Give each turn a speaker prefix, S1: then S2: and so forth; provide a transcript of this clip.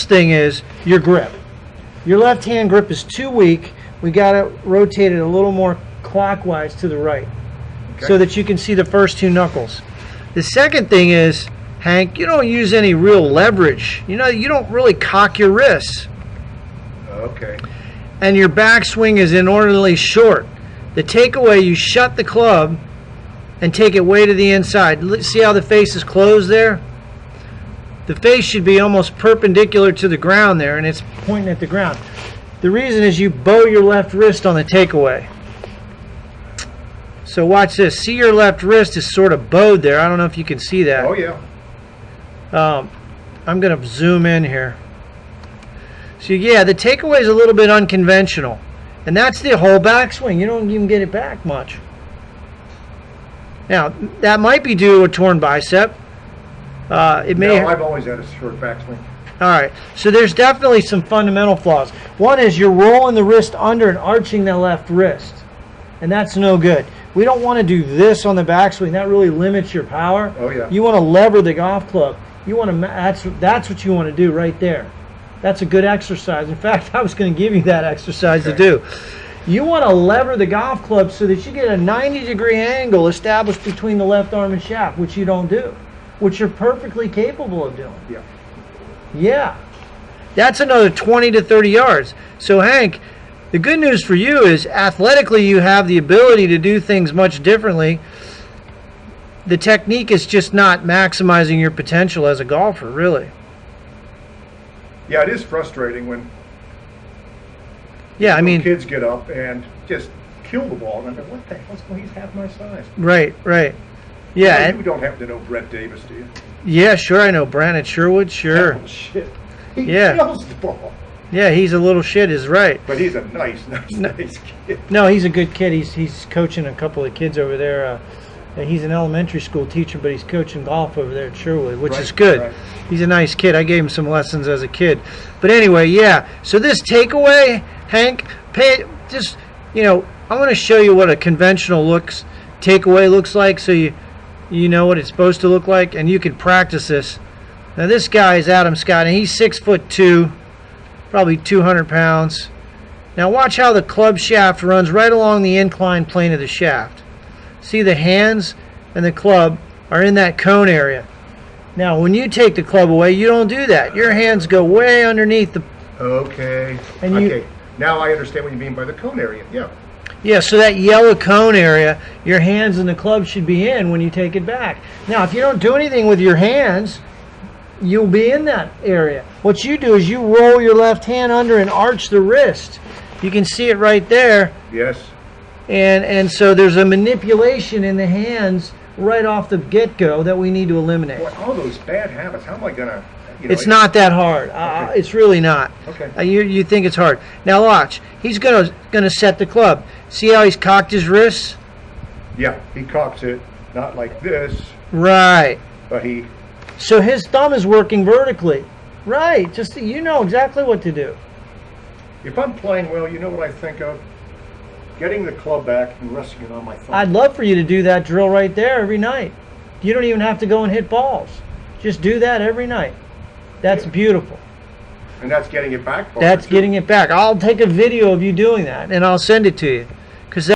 S1: first thing is your grip. Your left hand grip is too weak. We got to rotate it a little more clockwise to the right, so that you can see the first two knuckles. The second thing is, Hank, you don't use any real leverage. You don't really cock your wrists.
S2: Okay.
S1: And your backswing is inordinately short. The takeaway, you shut the club and take it way to the inside. See how the face is closed there? The face should be almost perpendicular to the ground there, and it's pointing at the ground. The reason is you bow your left wrist on the takeaway. So watch this. See, your left wrist is sort of bowed there. I don't know if you can see that.
S2: Oh, yeah.
S1: I'm going to zoom in here. So yeah, the takeaway is a little bit unconventional. And that's the whole backswing. You don't even get it back much. Now, that might be due to a torn bicep. It may.
S2: No, I've always had a short backswing.
S1: All right. So there's definitely some fundamental flaws. One is you're rolling the wrist under and arching the left wrist. And that's no good. We don't want to do this on the backswing. That really limits your power.
S2: Oh, yeah.
S1: You want to lever the golf club. You want to. That's what you want to do right there. That's a good exercise. In fact, I was going to give you that exercise to do. You want to lever the golf club so that you get a 90-degree angle established between the left arm and shaft, which you don't do, which you're perfectly capable of doing.
S2: Yeah.
S1: Yeah. That's another 20 to 30 yards. So, Hank, the good news for you is athletically you have the ability to do things much differently. The technique is just not maximizing your potential as a golfer, really.
S2: Yeah, it is frustrating when kids get up and just kill the ball. And I'm like, what the hell's going on? He's half my size.
S1: Right. Yeah.
S2: You don't happen to know Brett Davis, do you?
S1: Yeah, sure, I know Brandon Sherwood, sure.
S2: Oh, shit. He kills the ball.
S1: Yeah, he's a little shit, is right.
S2: But he's a nice kid.
S1: No, he's a good kid. He's coaching a couple of kids over there. He's an elementary school teacher, but he's coaching golf over there at Sherwood, which is good. Right. He's a nice kid. I gave him some lessons as a kid. But anyway, yeah. So this takeaway, Hank, I want to show you what a conventional takeaway looks like, so you know what it's supposed to look like, and you can practice this. Now this guy is Adam Scott, and he's 6'2", probably 200 pounds. Now watch how the club shaft runs right along the inclined plane of the shaft. See, the hands and the club are in that cone area. Now, when you take the club away, you don't do that. Your hands go way underneath the...
S2: Okay. Now I understand what you mean by the cone area. Yeah.
S1: Yeah, so that yellow cone area, your hands and the club should be in when you take it back. Now, if you don't do anything with your hands, you'll be in that area. What you do is you roll your left hand under and arch the wrist. You can see it right there.
S2: Yes.
S1: And so there's a manipulation in the hands right off the get-go that we need to eliminate.
S2: Boy, all those bad habits, how am I going to...
S1: It's not that hard. Okay. It's really not.
S2: Okay.
S1: You think it's hard. Now watch. He's gonna set the club. See how he's cocked his wrists?
S2: Yeah, he cocks it, not like this.
S1: Right.
S2: But he...
S1: So his thumb is working vertically. Right. Just you know exactly what to do.
S2: If I'm playing well, you know what I think of? Getting the club back and resting it on my thumb.
S1: I'd love for you to do that drill right there every night. You don't even have to go and hit balls. Just do that every night. That's beautiful.
S2: And that's getting it back?
S1: That's getting it back. I'll take a video of you doing that, and I'll send it to you.